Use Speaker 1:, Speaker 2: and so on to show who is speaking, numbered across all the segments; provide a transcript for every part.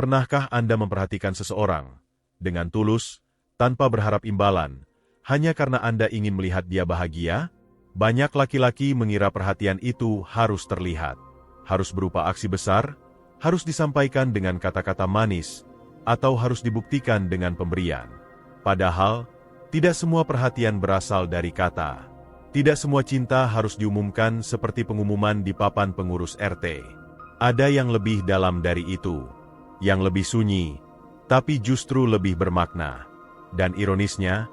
Speaker 1: Pernahkah Anda memperhatikan seseorang dengan tulus, tanpa berharap imbalan, hanya karena Anda ingin melihat dia bahagia? Banyak laki-laki mengira perhatian itu harus terlihat, harus berupa aksi besar, harus disampaikan dengan kata-kata manis, atau harus dibuktikan dengan pemberian. Padahal, tidak semua perhatian berasal dari kata. Tidak semua cinta harus diumumkan seperti pengumuman di papan pengurus RT. Ada yang lebih dalam dari itu, yang lebih sunyi, tapi justru lebih bermakna. Dan ironisnya,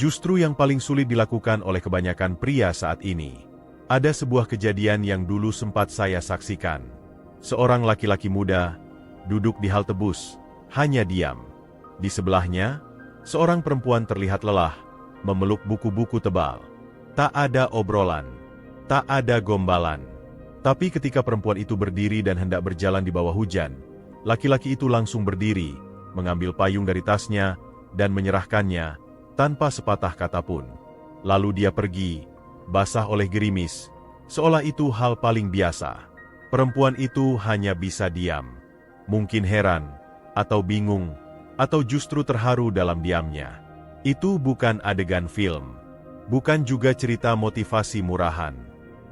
Speaker 1: justru yang paling sulit dilakukan oleh kebanyakan pria saat ini. Ada sebuah kejadian yang dulu sempat saya saksikan. Seorang laki-laki muda duduk di halte bus, hanya diam. Di sebelahnya, seorang perempuan terlihat lelah, memeluk buku-buku tebal. Tak ada obrolan, tak ada gombalan. Tapi ketika perempuan itu berdiri dan hendak berjalan di bawah hujan, laki-laki itu langsung berdiri, mengambil payung dari tasnya, dan menyerahkannya, tanpa sepatah kata pun. Lalu dia pergi, basah oleh gerimis, seolah itu hal paling biasa. Perempuan itu hanya bisa diam. Mungkin heran, atau bingung, atau justru terharu dalam diamnya. Itu bukan adegan film. Bukan juga cerita motivasi murahan.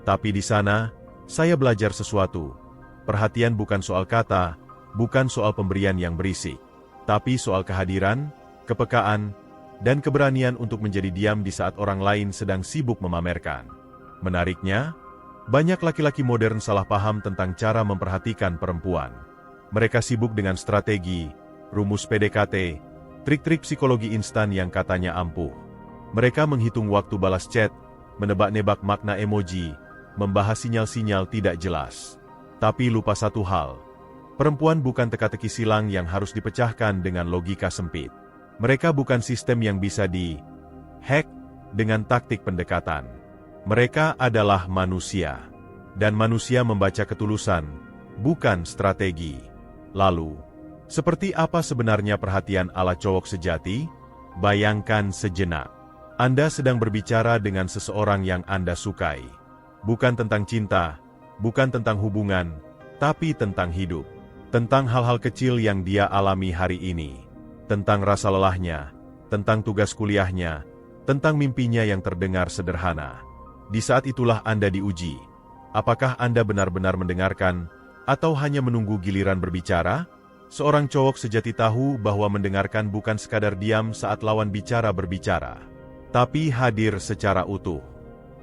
Speaker 1: Tapi di sana, saya belajar sesuatu. Perhatian bukan soal kata, bukan soal pemberian yang berisik, tapi soal kehadiran, kepekaan, dan keberanian untuk menjadi diam di saat orang lain sedang sibuk memamerkan. Menariknya, banyak laki-laki modern salah paham tentang cara memperhatikan perempuan. Mereka sibuk dengan strategi, rumus PDKT, trik-trik psikologi instan yang katanya ampuh. Mereka menghitung waktu balas chat, menebak-nebak makna emoji, membahas sinyal-sinyal tidak jelas. Tapi lupa satu hal, perempuan bukan teka-teki silang yang harus dipecahkan dengan logika sempit. Mereka bukan sistem yang bisa di-hack dengan taktik pendekatan. Mereka adalah manusia. Dan manusia membaca ketulusan, bukan strategi. Lalu, seperti apa sebenarnya perhatian ala cowok sejati? Bayangkan sejenak. Anda sedang berbicara dengan seseorang yang Anda sukai. Bukan tentang cinta, bukan tentang hubungan, tapi tentang hidup. Tentang hal-hal kecil yang dia alami hari ini. Tentang rasa lelahnya, tentang tugas kuliahnya, tentang mimpinya yang terdengar sederhana. Di saat itulah Anda diuji. Apakah Anda benar-benar mendengarkan, atau hanya menunggu giliran berbicara? Seorang cowok sejati tahu bahwa mendengarkan bukan sekadar diam saat lawan bicara berbicara, tapi hadir secara utuh.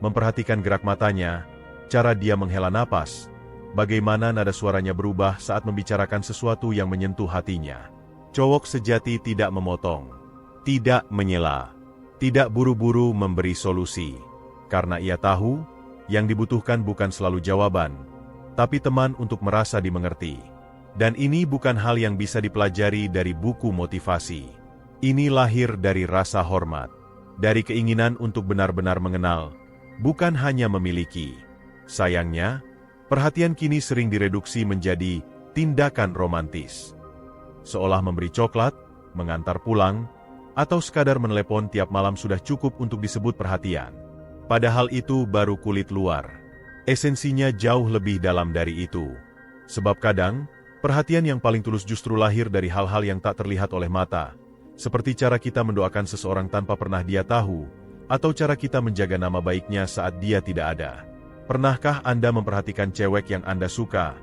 Speaker 1: Memperhatikan gerak matanya, cara dia menghela napas, bagaimana nada suaranya berubah saat membicarakan sesuatu yang menyentuh hatinya. Cowok sejati tidak memotong, tidak menyela, tidak buru-buru memberi solusi. Karena ia tahu, yang dibutuhkan bukan selalu jawaban, tapi teman untuk merasa dimengerti. Dan ini bukan hal yang bisa dipelajari dari buku motivasi. Ini lahir dari rasa hormat. Dari keinginan untuk benar-benar mengenal, bukan hanya memiliki. Sayangnya, perhatian kini sering direduksi menjadi tindakan romantis. Seolah memberi coklat, mengantar pulang, atau sekadar menelepon tiap malam sudah cukup untuk disebut perhatian. Padahal itu baru kulit luar. Esensinya jauh lebih dalam dari itu. Sebab kadang, perhatian yang paling tulus justru lahir dari hal-hal yang tak terlihat oleh mata. Seperti cara kita mendoakan seseorang tanpa pernah dia tahu, atau cara kita menjaga nama baiknya saat dia tidak ada. Pernahkah Anda memperhatikan cewek yang Anda suka,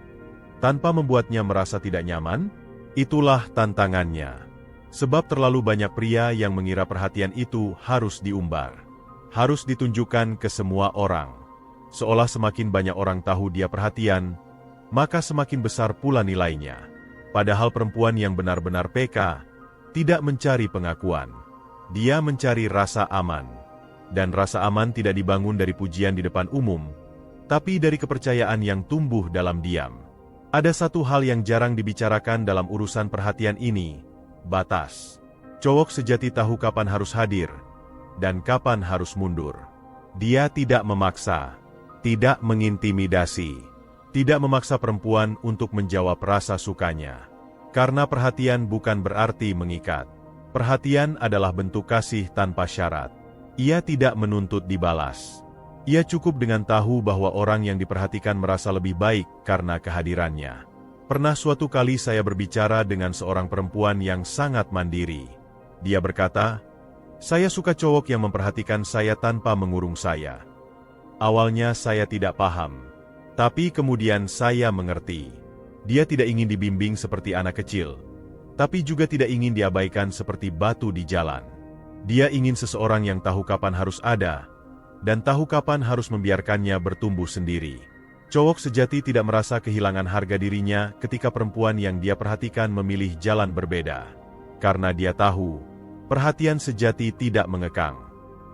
Speaker 1: tanpa membuatnya merasa tidak nyaman? Itulah tantangannya. Sebab terlalu banyak pria yang mengira perhatian itu harus diumbar. Harus ditunjukkan ke semua orang. Seolah semakin banyak orang tahu dia perhatian, maka semakin besar pula nilainya. Padahal perempuan yang benar-benar PK, tidak mencari pengakuan. Dia mencari rasa aman. Dan rasa aman tidak dibangun dari pujian di depan umum, tapi dari kepercayaan yang tumbuh dalam diam. Ada satu hal yang jarang dibicarakan dalam urusan perhatian ini, batas. Cowok sejati tahu kapan harus hadir, dan kapan harus mundur. Dia tidak memaksa, tidak mengintimidasi, tidak memaksa perempuan untuk menjawab rasa sukanya. Karena perhatian bukan berarti mengikat. Perhatian adalah bentuk kasih tanpa syarat. Ia tidak menuntut dibalas. Ia cukup dengan tahu bahwa orang yang diperhatikan merasa lebih baik karena kehadirannya. Pernah suatu kali saya berbicara dengan seorang perempuan yang sangat mandiri. Dia berkata, "Saya suka cowok yang memperhatikan saya tanpa mengurung saya." Awalnya saya tidak paham, tapi kemudian saya mengerti. Dia tidak ingin dibimbing seperti anak kecil, tapi juga tidak ingin diabaikan seperti batu di jalan. Dia ingin seseorang yang tahu kapan harus ada, dan tahu kapan harus membiarkannya bertumbuh sendiri. Cowok sejati tidak merasa kehilangan harga dirinya ketika perempuan yang dia perhatikan memilih jalan berbeda. Karena dia tahu, perhatian sejati tidak mengekang.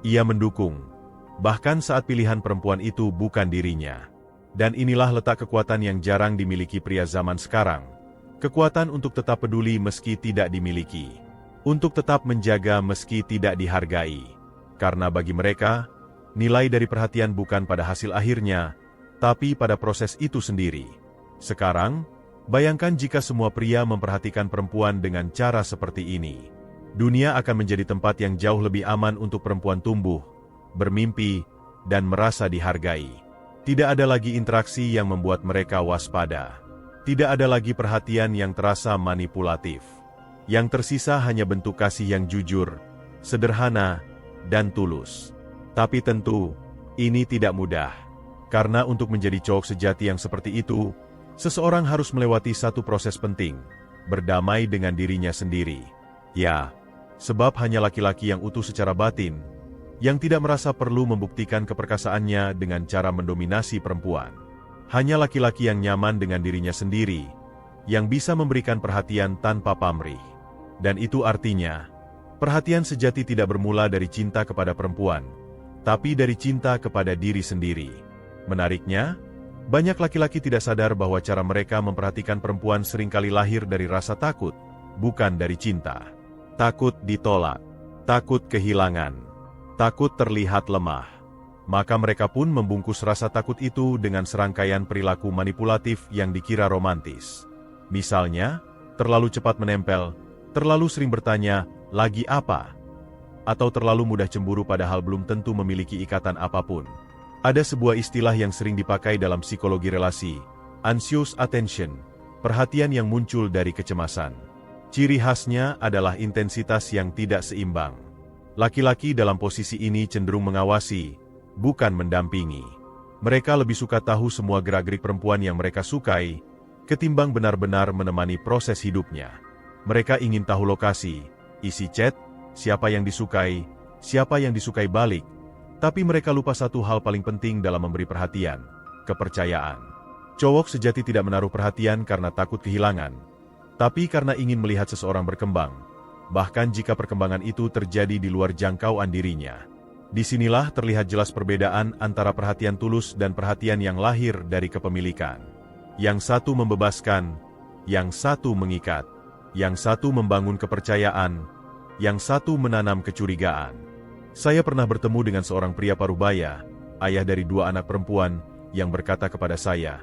Speaker 1: Ia mendukung, bahkan saat pilihan perempuan itu bukan dirinya. Dan inilah letak kekuatan yang jarang dimiliki pria zaman sekarang. Kekuatan untuk tetap peduli meski tidak dimiliki. Untuk tetap menjaga meski tidak dihargai. Karena bagi mereka, nilai dari perhatian bukan pada hasil akhirnya, tapi pada proses itu sendiri. Sekarang, bayangkan jika semua pria memperhatikan perempuan dengan cara seperti ini. Dunia akan menjadi tempat yang jauh lebih aman untuk perempuan tumbuh, bermimpi, dan merasa dihargai. Tidak ada lagi interaksi yang membuat mereka waspada. Tidak ada lagi perhatian yang terasa manipulatif. Yang tersisa hanya bentuk kasih yang jujur, sederhana, dan tulus. Tapi tentu, ini tidak mudah. Karena untuk menjadi cowok sejati yang seperti itu, seseorang harus melewati satu proses penting, berdamai dengan dirinya sendiri. Ya, sebab hanya laki-laki yang utuh secara batin, yang tidak merasa perlu membuktikan keperkasaannya dengan cara mendominasi perempuan. Hanya laki-laki yang nyaman dengan dirinya sendiri, yang bisa memberikan perhatian tanpa pamrih. Dan itu artinya, perhatian sejati tidak bermula dari cinta kepada perempuan, tapi dari cinta kepada diri sendiri. Menariknya, banyak laki-laki tidak sadar bahwa cara mereka memperhatikan perempuan seringkali lahir dari rasa takut, bukan dari cinta. Takut ditolak, takut kehilangan, takut terlihat lemah. Maka mereka pun membungkus rasa takut itu dengan serangkaian perilaku manipulatif yang dikira romantis. Misalnya, terlalu cepat menempel, terlalu sering bertanya, "Lagi apa?" Atau terlalu mudah cemburu padahal belum tentu memiliki ikatan apapun. Ada sebuah istilah yang sering dipakai dalam psikologi relasi, anxious attention, perhatian yang muncul dari kecemasan. Ciri khasnya adalah intensitas yang tidak seimbang. Laki-laki dalam posisi ini cenderung mengawasi, bukan mendampingi. Mereka lebih suka tahu semua gerak-gerik perempuan yang mereka sukai, ketimbang benar-benar menemani proses hidupnya. Mereka ingin tahu lokasi, isi chat, siapa yang disukai balik, tapi mereka lupa satu hal paling penting dalam memberi perhatian, kepercayaan. Cowok sejati tidak menaruh perhatian karena takut kehilangan, tapi karena ingin melihat seseorang berkembang, bahkan jika perkembangan itu terjadi di luar jangkauan dirinya. Disinilah terlihat jelas perbedaan antara perhatian tulus dan perhatian yang lahir dari kepemilikan. Yang satu membebaskan, yang satu mengikat, yang satu membangun kepercayaan, yang satu menanam kecurigaan. Saya pernah bertemu dengan seorang pria parubaya, ayah dari 2 anak perempuan, yang berkata kepada saya,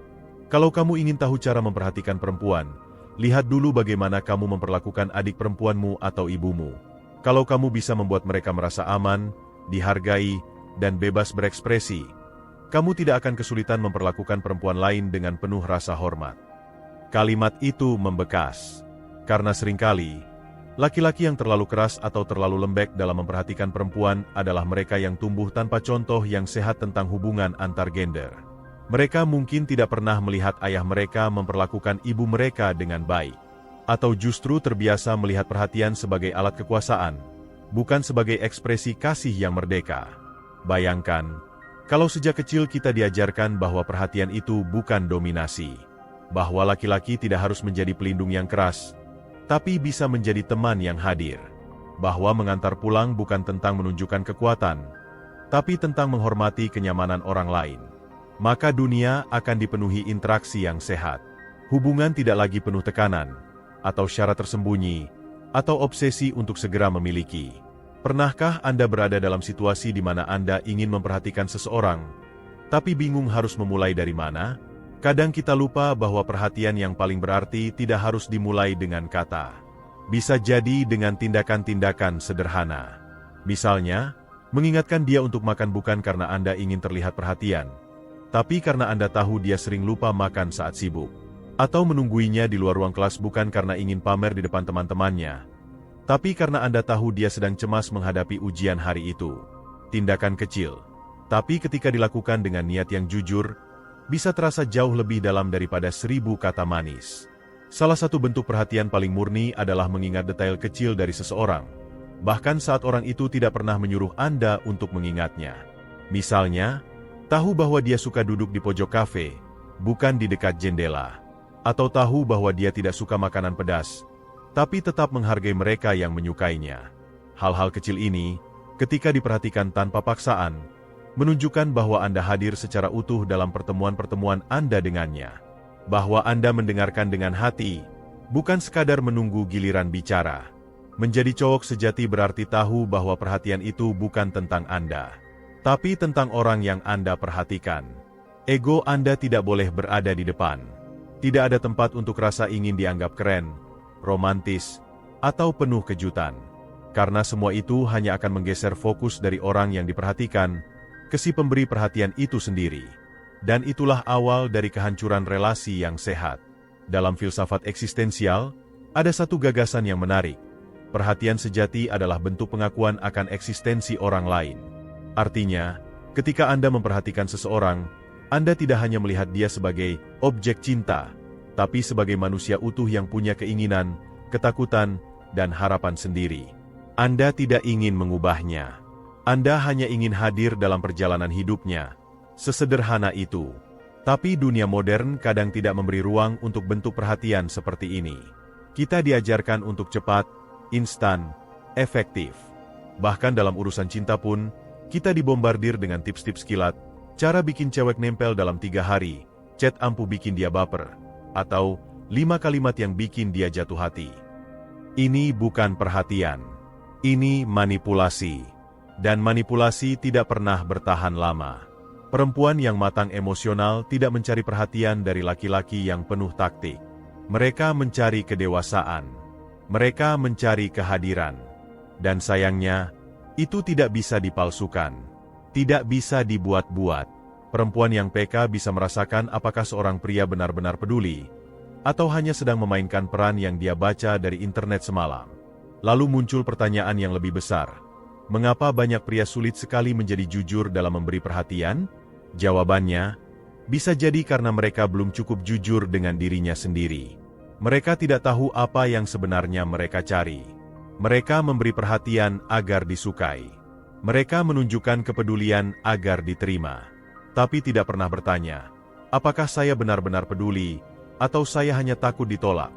Speaker 1: "Kalau kamu ingin tahu cara memperhatikan perempuan, lihat dulu bagaimana kamu memperlakukan adik perempuanmu atau ibumu. Kalau kamu bisa membuat mereka merasa aman, dihargai, dan bebas berekspresi, kamu tidak akan kesulitan memperlakukan perempuan lain dengan penuh rasa hormat." Kalimat itu membekas, karena seringkali, laki-laki yang terlalu keras atau terlalu lembek dalam memperhatikan perempuan adalah mereka yang tumbuh tanpa contoh yang sehat tentang hubungan antar gender. Mereka mungkin tidak pernah melihat ayah mereka memperlakukan ibu mereka dengan baik, atau justru terbiasa melihat perhatian sebagai alat kekuasaan, bukan sebagai ekspresi kasih yang merdeka. Bayangkan, kalau sejak kecil kita diajarkan bahwa perhatian itu bukan dominasi, bahwa laki-laki tidak harus menjadi pelindung yang keras, tapi bisa menjadi teman yang hadir. Bahwa mengantar pulang bukan tentang menunjukkan kekuatan, tapi tentang menghormati kenyamanan orang lain. Maka dunia akan dipenuhi interaksi yang sehat. Hubungan tidak lagi penuh tekanan, atau syarat tersembunyi, atau obsesi untuk segera memiliki. Pernahkah Anda berada dalam situasi di mana Anda ingin memperhatikan seseorang, tapi bingung harus memulai dari mana? Kadang kita lupa bahwa perhatian yang paling berarti tidak harus dimulai dengan kata. Bisa jadi dengan tindakan-tindakan sederhana. Misalnya, mengingatkan dia untuk makan bukan karena Anda ingin terlihat perhatian, tapi karena Anda tahu dia sering lupa makan saat sibuk. Atau menungguinya di luar ruang kelas bukan karena ingin pamer di depan teman-temannya, tapi karena Anda tahu dia sedang cemas menghadapi ujian hari itu. Tindakan kecil, tapi ketika dilakukan dengan niat yang jujur, bisa terasa jauh lebih dalam daripada 1000 kata manis. Salah satu bentuk perhatian paling murni adalah mengingat detail kecil dari seseorang, bahkan saat orang itu tidak pernah menyuruh Anda untuk mengingatnya. Misalnya, tahu bahwa dia suka duduk di pojok kafe, bukan di dekat jendela. Atau tahu bahwa dia tidak suka makanan pedas, tapi tetap menghargai mereka yang menyukainya. Hal-hal kecil ini, ketika diperhatikan tanpa paksaan, menunjukkan bahwa Anda hadir secara utuh dalam pertemuan-pertemuan Anda dengannya. Bahwa Anda mendengarkan dengan hati, bukan sekadar menunggu giliran bicara. Menjadi cowok sejati berarti tahu bahwa perhatian itu bukan tentang Anda, tapi tentang orang yang Anda perhatikan. Ego Anda tidak boleh berada di depan. Tidak ada tempat untuk rasa ingin dianggap keren, romantis, atau penuh kejutan. Karena semua itu hanya akan menggeser fokus dari orang yang diperhatikan ke si pemberi perhatian itu sendiri. Dan itulah awal dari kehancuran relasi yang sehat. Dalam filsafat eksistensial, ada satu gagasan yang menarik. Perhatian sejati adalah bentuk pengakuan akan eksistensi orang lain. Artinya, ketika Anda memperhatikan seseorang, Anda tidak hanya melihat dia sebagai objek cinta, tapi sebagai manusia utuh yang punya keinginan, ketakutan, dan harapan sendiri. Anda tidak ingin mengubahnya. Anda hanya ingin hadir dalam perjalanan hidupnya. Sesederhana itu. Tapi dunia modern kadang tidak memberi ruang untuk bentuk perhatian seperti ini. Kita diajarkan untuk cepat, instan, efektif. Bahkan dalam urusan cinta pun, kita dibombardir dengan tips-tips kilat, cara bikin cewek nempel dalam 3 hari, chat ampuh bikin dia baper, atau 5 kalimat yang bikin dia jatuh hati. Ini bukan perhatian. Ini manipulasi. Dan manipulasi tidak pernah bertahan lama. Perempuan yang matang emosional tidak mencari perhatian dari laki-laki yang penuh taktik. Mereka mencari kedewasaan. Mereka mencari kehadiran. Dan sayangnya, itu tidak bisa dipalsukan. Tidak bisa dibuat-buat. Perempuan yang peka bisa merasakan apakah seorang pria benar-benar peduli, atau hanya sedang memainkan peran yang dia baca dari internet semalam. Lalu muncul pertanyaan yang lebih besar. Mengapa banyak pria sulit sekali menjadi jujur dalam memberi perhatian? Jawabannya, bisa jadi karena mereka belum cukup jujur dengan dirinya sendiri. Mereka tidak tahu apa yang sebenarnya mereka cari. Mereka memberi perhatian agar disukai. Mereka menunjukkan kepedulian agar diterima, tapi tidak pernah bertanya, apakah saya benar-benar peduli, atau saya hanya takut ditolak.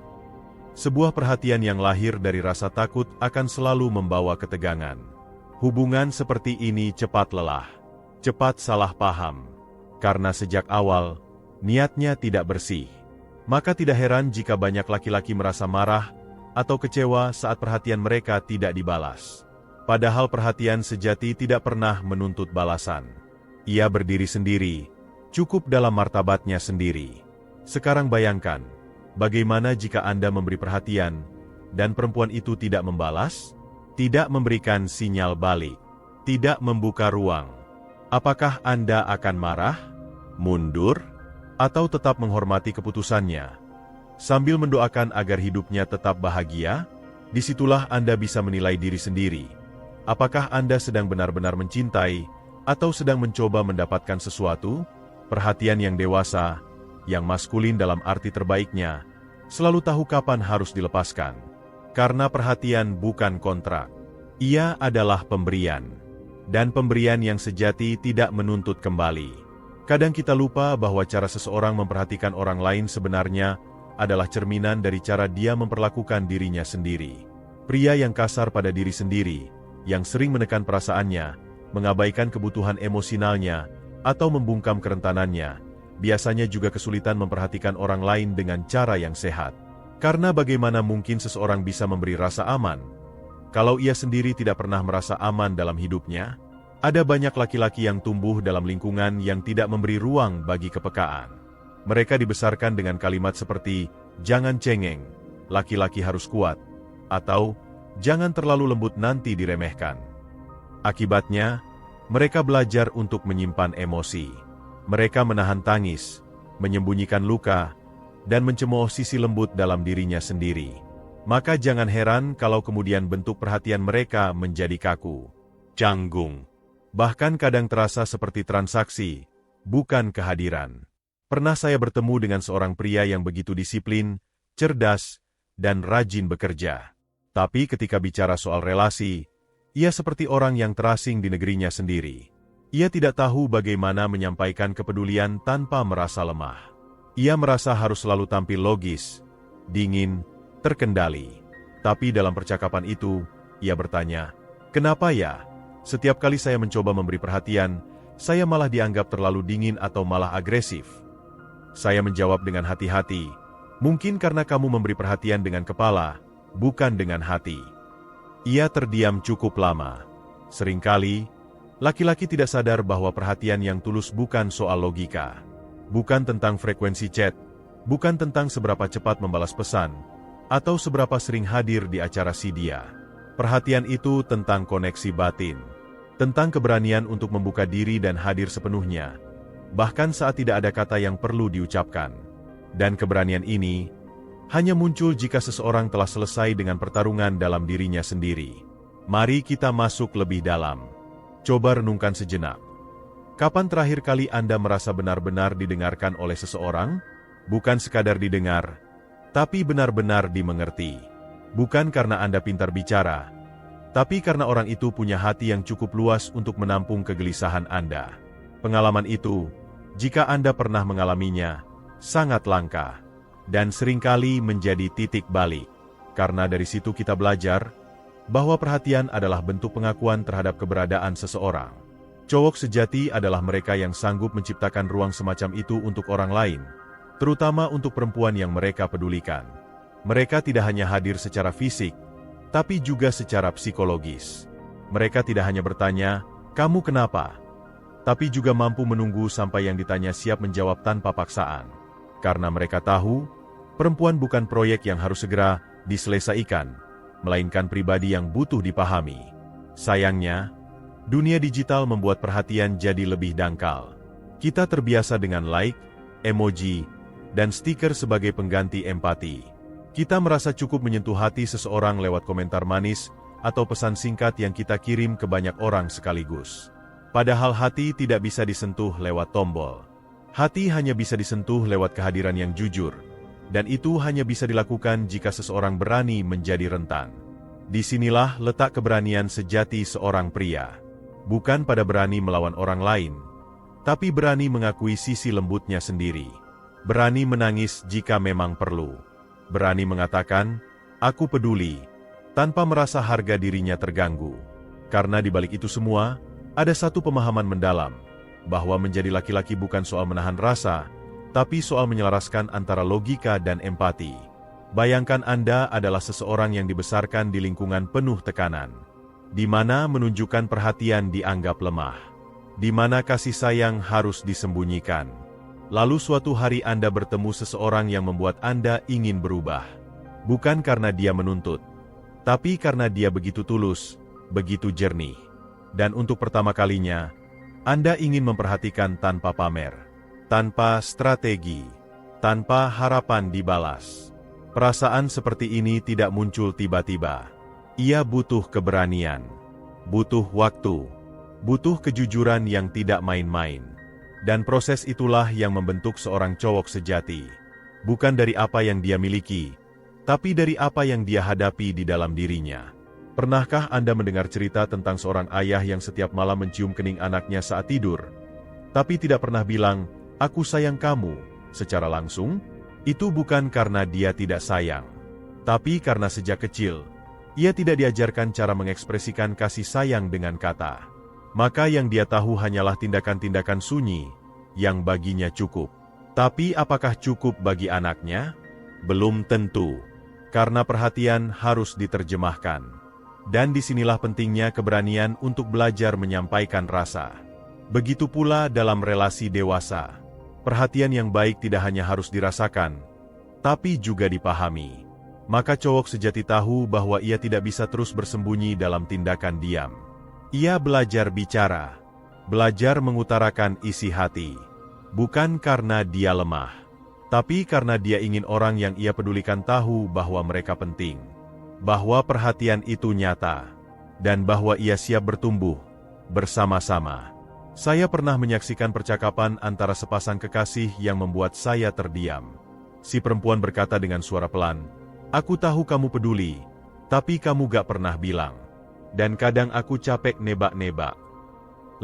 Speaker 1: Sebuah perhatian yang lahir dari rasa takut akan selalu membawa ketegangan. Hubungan seperti ini cepat lelah, cepat salah paham, karena sejak awal, niatnya tidak bersih. Maka tidak heran jika banyak laki-laki merasa marah atau kecewa saat perhatian mereka tidak dibalas. Padahal perhatian sejati tidak pernah menuntut balasan. Ia berdiri sendiri, cukup dalam martabatnya sendiri. Sekarang bayangkan, bagaimana jika Anda memberi perhatian, dan perempuan itu tidak membalas, tidak memberikan sinyal balik, tidak membuka ruang. Apakah Anda akan marah, mundur, atau tetap menghormati keputusannya? Sambil mendoakan agar hidupnya tetap bahagia, disitulah Anda bisa menilai diri sendiri. Apakah Anda sedang benar-benar mencintai, atau sedang mencoba mendapatkan sesuatu? Perhatian yang dewasa, yang maskulin dalam arti terbaiknya, selalu tahu kapan harus dilepaskan. Karena perhatian bukan kontrak. Ia adalah pemberian. Dan pemberian yang sejati tidak menuntut kembali. Kadang kita lupa bahwa cara seseorang memperhatikan orang lain sebenarnya adalah cerminan dari cara dia memperlakukan dirinya sendiri. Pria yang kasar pada diri sendiri, yang sering menekan perasaannya, mengabaikan kebutuhan emosionalnya, atau membungkam kerentanannya, biasanya juga kesulitan memperhatikan orang lain dengan cara yang sehat. Karena bagaimana mungkin seseorang bisa memberi rasa aman, kalau ia sendiri tidak pernah merasa aman dalam hidupnya? Ada banyak laki-laki yang tumbuh dalam lingkungan yang tidak memberi ruang bagi kepekaan. Mereka dibesarkan dengan kalimat seperti, jangan cengeng, laki-laki harus kuat, atau jangan terlalu lembut nanti diremehkan. Akibatnya, mereka belajar untuk menyimpan emosi. Mereka menahan tangis, menyembunyikan luka, dan mencemooh sisi lembut dalam dirinya sendiri. Maka jangan heran kalau kemudian bentuk perhatian mereka menjadi kaku, canggung, bahkan kadang terasa seperti transaksi, bukan kehadiran. Pernah saya bertemu dengan seorang pria yang begitu disiplin, cerdas, dan rajin bekerja. Tapi ketika bicara soal relasi, ia seperti orang yang terasing di negerinya sendiri. Ia tidak tahu bagaimana menyampaikan kepedulian tanpa merasa lemah. Ia merasa harus selalu tampil logis, dingin, terkendali. Tapi dalam percakapan itu, ia bertanya, "Kenapa ya? Setiap kali saya mencoba memberi perhatian, saya malah dianggap terlalu dingin atau malah agresif?" Saya menjawab dengan hati-hati, "Mungkin karena kamu memberi perhatian dengan kepala, bukan dengan hati." Ia terdiam cukup lama. Seringkali, laki-laki tidak sadar bahwa perhatian yang tulus bukan soal logika. Bukan tentang frekuensi chat, bukan tentang seberapa cepat membalas pesan, atau seberapa sering hadir di acara si dia. Perhatian itu tentang koneksi batin, tentang keberanian untuk membuka diri dan hadir sepenuhnya, bahkan saat tidak ada kata yang perlu diucapkan. Dan keberanian ini hanya muncul jika seseorang telah selesai dengan pertarungan dalam dirinya sendiri. Mari kita masuk lebih dalam. Coba renungkan sejenak. Kapan terakhir kali Anda merasa benar-benar didengarkan oleh seseorang? Bukan sekadar didengar, tapi benar-benar dimengerti. Bukan karena Anda pintar bicara, tapi karena orang itu punya hati yang cukup luas untuk menampung kegelisahan Anda. Pengalaman itu, jika Anda pernah mengalaminya, sangat langka, dan seringkali menjadi titik balik. Karena dari situ kita belajar bahwa perhatian adalah bentuk pengakuan terhadap keberadaan seseorang. Cowok sejati adalah mereka yang sanggup menciptakan ruang semacam itu untuk orang lain, terutama untuk perempuan yang mereka pedulikan. Mereka tidak hanya hadir secara fisik, tapi juga secara psikologis. Mereka tidak hanya bertanya, "Kamu kenapa?" tapi juga mampu menunggu sampai yang ditanya siap menjawab tanpa paksaan. Karena mereka tahu, perempuan bukan proyek yang harus segera diselesaikan, melainkan pribadi yang butuh dipahami. Sayangnya, dunia digital membuat perhatian jadi lebih dangkal. Kita terbiasa dengan like, emoji, dan stiker sebagai pengganti empati. Kita merasa cukup menyentuh hati seseorang lewat komentar manis atau pesan singkat yang kita kirim ke banyak orang sekaligus. Padahal hati tidak bisa disentuh lewat tombol. Hati hanya bisa disentuh lewat kehadiran yang jujur, dan itu hanya bisa dilakukan jika seseorang berani menjadi rentan. Disinilah letak keberanian sejati seorang pria. Bukan pada berani melawan orang lain, tapi berani mengakui sisi lembutnya sendiri. Berani menangis jika memang perlu. Berani mengatakan, "Aku peduli," tanpa merasa harga dirinya terganggu. Karena di balik itu semua, ada satu pemahaman mendalam, bahwa menjadi laki-laki bukan soal menahan rasa, tapi soal menyelaraskan antara logika dan empati. Bayangkan Anda adalah seseorang yang dibesarkan di lingkungan penuh tekanan, di mana menunjukkan perhatian dianggap lemah, di mana kasih sayang harus disembunyikan. Lalu suatu hari Anda bertemu seseorang yang membuat Anda ingin berubah. Bukan karena dia menuntut, tapi karena dia begitu tulus, begitu jernih. Dan untuk pertama kalinya, Anda ingin memperhatikan tanpa pamer, tanpa strategi, tanpa harapan dibalas. Perasaan seperti ini tidak muncul tiba-tiba. Ia butuh keberanian, butuh waktu, butuh kejujuran yang tidak main-main. Dan proses itulah yang membentuk seorang cowok sejati. Bukan dari apa yang dia miliki, tapi dari apa yang dia hadapi di dalam dirinya. Pernahkah Anda mendengar cerita tentang seorang ayah yang setiap malam mencium kening anaknya saat tidur, tapi tidak pernah bilang, "Aku sayang kamu," secara langsung? Itu bukan karena dia tidak sayang, tapi karena sejak kecil, ia tidak diajarkan cara mengekspresikan kasih sayang dengan kata. Maka yang dia tahu hanyalah tindakan-tindakan sunyi, yang baginya cukup. Tapi apakah cukup bagi anaknya? Belum tentu, karena perhatian harus diterjemahkan. Dan disinilah pentingnya keberanian untuk belajar menyampaikan rasa. Begitu pula dalam relasi dewasa. Perhatian yang baik tidak hanya harus dirasakan, tapi juga dipahami. Maka cowok sejati tahu bahwa ia tidak bisa terus bersembunyi dalam tindakan diam. Ia belajar bicara, belajar mengutarakan isi hati, bukan karena dia lemah, Tapi karena dia ingin orang yang ia pedulikan tahu bahwa mereka penting, bahwa perhatian itu nyata, dan bahwa ia siap bertumbuh bersama-sama. Saya pernah menyaksikan percakapan antara sepasang kekasih yang membuat saya terdiam. Si perempuan berkata dengan suara pelan, "Aku tahu kamu peduli, tapi kamu gak pernah bilang. Dan kadang aku capek nebak-nebak."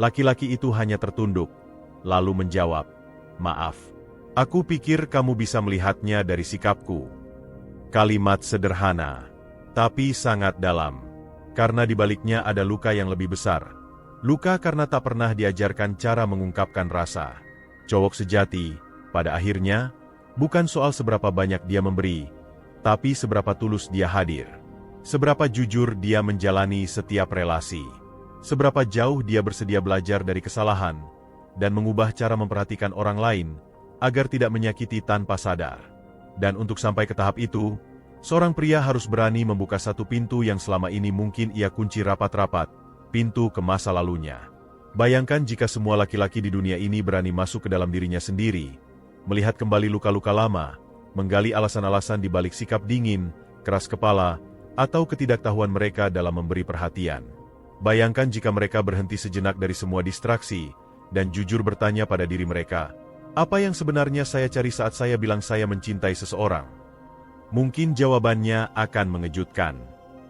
Speaker 1: Laki-laki itu hanya tertunduk, lalu menjawab, "Maaf. Aku pikir kamu bisa melihatnya dari sikapku." Kalimat sederhana, tapi sangat dalam. Karena di baliknya ada luka yang lebih besar. Luka karena tak pernah diajarkan cara mengungkapkan rasa. Cowok sejati, pada akhirnya, bukan soal seberapa banyak dia memberi, tapi seberapa tulus dia hadir. Seberapa jujur dia menjalani setiap relasi. Seberapa jauh dia bersedia belajar dari kesalahan, dan mengubah cara memperhatikan orang lain, agar tidak menyakiti tanpa sadar. Dan untuk sampai ke tahap itu, seorang pria harus berani membuka satu pintu yang selama ini mungkin ia kunci rapat-rapat, pintu ke masa lalunya. Bayangkan jika semua laki-laki di dunia ini berani masuk ke dalam dirinya sendiri, melihat kembali luka-luka lama, menggali alasan-alasan di balik sikap dingin, keras kepala, atau ketidaktahuan mereka dalam memberi perhatian. Bayangkan jika mereka berhenti sejenak dari semua distraksi, dan jujur bertanya pada diri mereka, apa yang sebenarnya saya cari saat saya bilang saya mencintai seseorang? Mungkin jawabannya akan mengejutkan.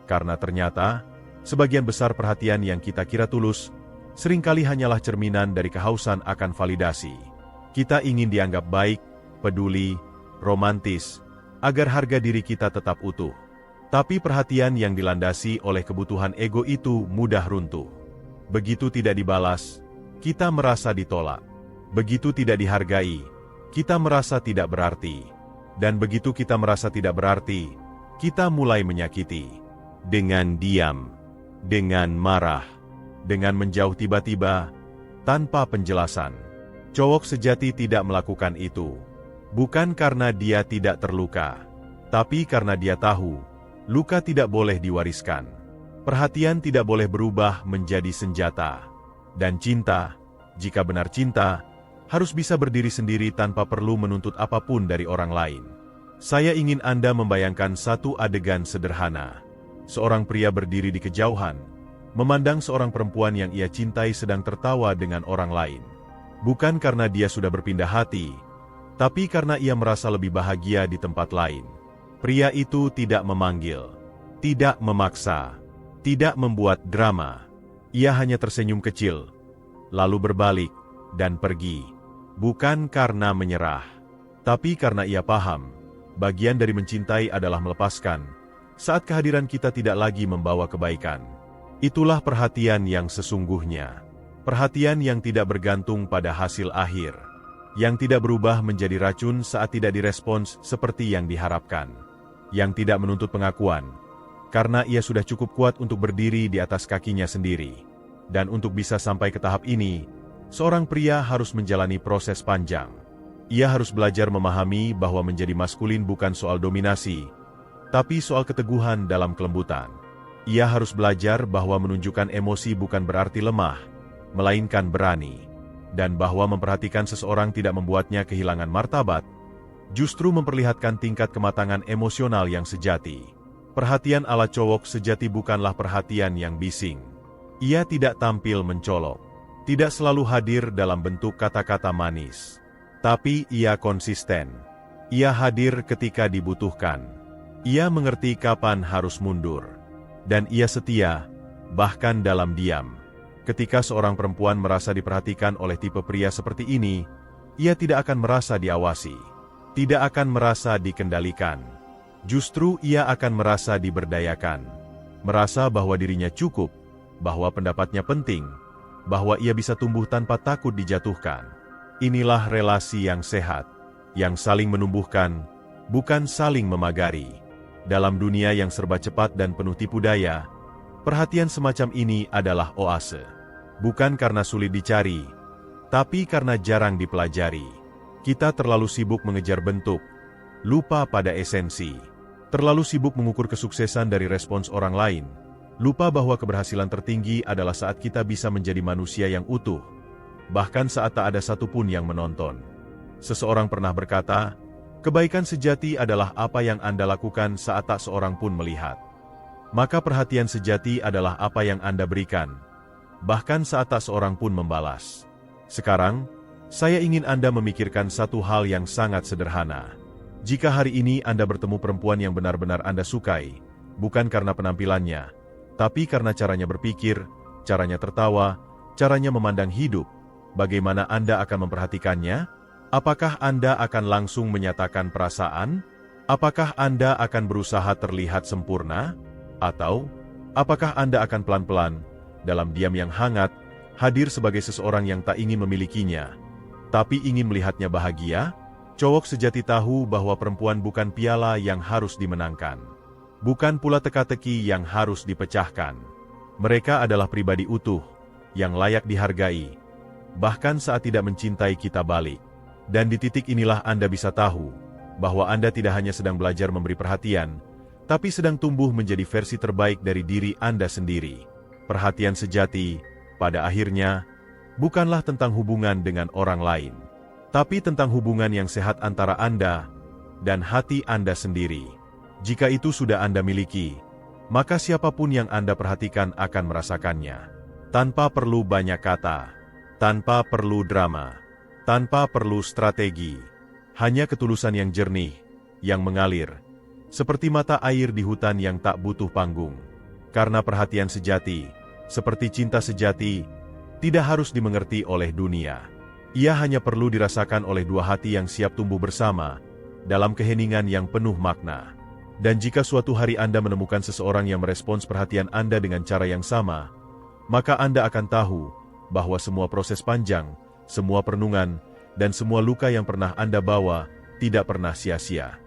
Speaker 1: Karena ternyata, sebagian besar perhatian yang kita kira tulus, seringkali hanyalah cerminan dari kehausan akan validasi. Kita ingin dianggap baik, peduli, romantis, agar harga diri kita tetap utuh. Tapi perhatian yang dilandasi oleh kebutuhan ego itu mudah runtuh. Begitu tidak dibalas, kita merasa ditolak. Begitu tidak dihargai, kita merasa tidak berarti. Dan begitu kita merasa tidak berarti, kita mulai menyakiti. Dengan diam, dengan marah, dengan menjauh tiba-tiba, tanpa penjelasan. Cowok sejati tidak melakukan itu. Bukan karena dia tidak terluka, tapi karena dia tahu, luka tidak boleh diwariskan. Perhatian tidak boleh berubah menjadi senjata. Dan cinta, jika benar cinta, harus bisa berdiri sendiri tanpa perlu menuntut apapun dari orang lain. Saya ingin Anda membayangkan satu adegan sederhana. Seorang pria berdiri di kejauhan, memandang seorang perempuan yang ia cintai sedang tertawa dengan orang lain. Bukan karena dia sudah berpindah hati, tapi karena ia merasa lebih bahagia di tempat lain. Pria itu tidak memanggil, tidak memaksa, tidak membuat drama. Ia hanya tersenyum kecil, lalu berbalik, dan pergi. Bukan karena menyerah, tapi karena ia paham, bagian dari mencintai adalah melepaskan, saat kehadiran kita tidak lagi membawa kebaikan. Itulah perhatian yang sesungguhnya. Perhatian yang tidak bergantung pada hasil akhir. Yang tidak berubah menjadi racun saat tidak direspons seperti yang diharapkan. Yang tidak menuntut pengakuan, karena ia sudah cukup kuat untuk berdiri di atas kakinya sendiri. Dan untuk bisa sampai ke tahap ini, seorang pria harus menjalani proses panjang. Ia harus belajar memahami bahwa menjadi maskulin bukan soal dominasi, tapi soal keteguhan dalam kelembutan. Ia harus belajar bahwa menunjukkan emosi bukan berarti lemah, melainkan berani. Dan bahwa memperhatikan seseorang tidak membuatnya kehilangan martabat, justru memperlihatkan tingkat kematangan emosional yang sejati. Perhatian ala cowok sejati bukanlah perhatian yang bising. Ia tidak tampil mencolok. Tidak selalu hadir dalam bentuk kata-kata manis. Tapi ia konsisten. Ia hadir ketika dibutuhkan. Ia mengerti kapan harus mundur. Dan ia setia, bahkan dalam diam. Ketika seorang perempuan merasa diperhatikan oleh tipe pria seperti ini, ia tidak akan merasa diawasi. Tidak akan merasa dikendalikan. Justru ia akan merasa diberdayakan. Merasa bahwa dirinya cukup, bahwa pendapatnya penting, bahwa ia bisa tumbuh tanpa takut dijatuhkan. Inilah relasi yang sehat, yang saling menumbuhkan, bukan saling memagari. Dalam dunia yang serba cepat dan penuh tipu daya, perhatian semacam ini adalah oase. Bukan karena sulit dicari, tapi karena jarang dipelajari. Kita terlalu sibuk mengejar bentuk, lupa pada esensi. Terlalu sibuk mengukur kesuksesan dari respons orang lain, lupa bahwa keberhasilan tertinggi adalah saat kita bisa menjadi manusia yang utuh, bahkan saat tak ada satupun yang menonton. Seseorang pernah berkata, Kebaikan sejati adalah apa yang Anda lakukan saat tak seorang pun melihat. Maka perhatian sejati adalah apa yang Anda berikan, bahkan saat tak seorang pun membalas. Sekarang, saya ingin Anda memikirkan satu hal yang sangat sederhana. Jika hari ini Anda bertemu perempuan yang benar-benar Anda sukai, bukan karena penampilannya, tapi karena caranya berpikir, caranya tertawa, caranya memandang hidup, bagaimana Anda akan memperhatikannya? Apakah Anda akan langsung menyatakan perasaan? Apakah Anda akan berusaha terlihat sempurna? Atau, apakah Anda akan pelan-pelan, dalam diam yang hangat, hadir sebagai seseorang yang tak ingin memilikinya, tapi ingin melihatnya bahagia? Cowok sejati tahu bahwa perempuan bukan piala yang harus dimenangkan. Bukan pula teka-teki yang harus dipecahkan. Mereka adalah pribadi utuh, yang layak dihargai, bahkan saat tidak mencintai kita balik. Dan di titik inilah Anda bisa tahu, bahwa Anda tidak hanya sedang belajar memberi perhatian, tapi sedang tumbuh menjadi versi terbaik dari diri Anda sendiri. Perhatian sejati, pada akhirnya, bukanlah tentang hubungan dengan orang lain, tapi tentang hubungan yang sehat antara Anda dan hati Anda sendiri. Jika itu sudah Anda miliki, maka siapapun yang Anda perhatikan akan merasakannya. Tanpa perlu banyak kata, tanpa perlu drama, tanpa perlu strategi, hanya ketulusan yang jernih, yang mengalir, seperti mata air di hutan yang tak butuh panggung. Karena perhatian sejati, seperti cinta sejati, tidak harus dimengerti oleh dunia. Ia hanya perlu dirasakan oleh dua hati yang siap tumbuh bersama, dalam keheningan yang penuh makna. Dan jika suatu hari Anda menemukan seseorang yang merespons perhatian Anda dengan cara yang sama, maka Anda akan tahu bahwa semua proses panjang, semua perenungan, dan semua luka yang pernah Anda bawa tidak pernah sia-sia.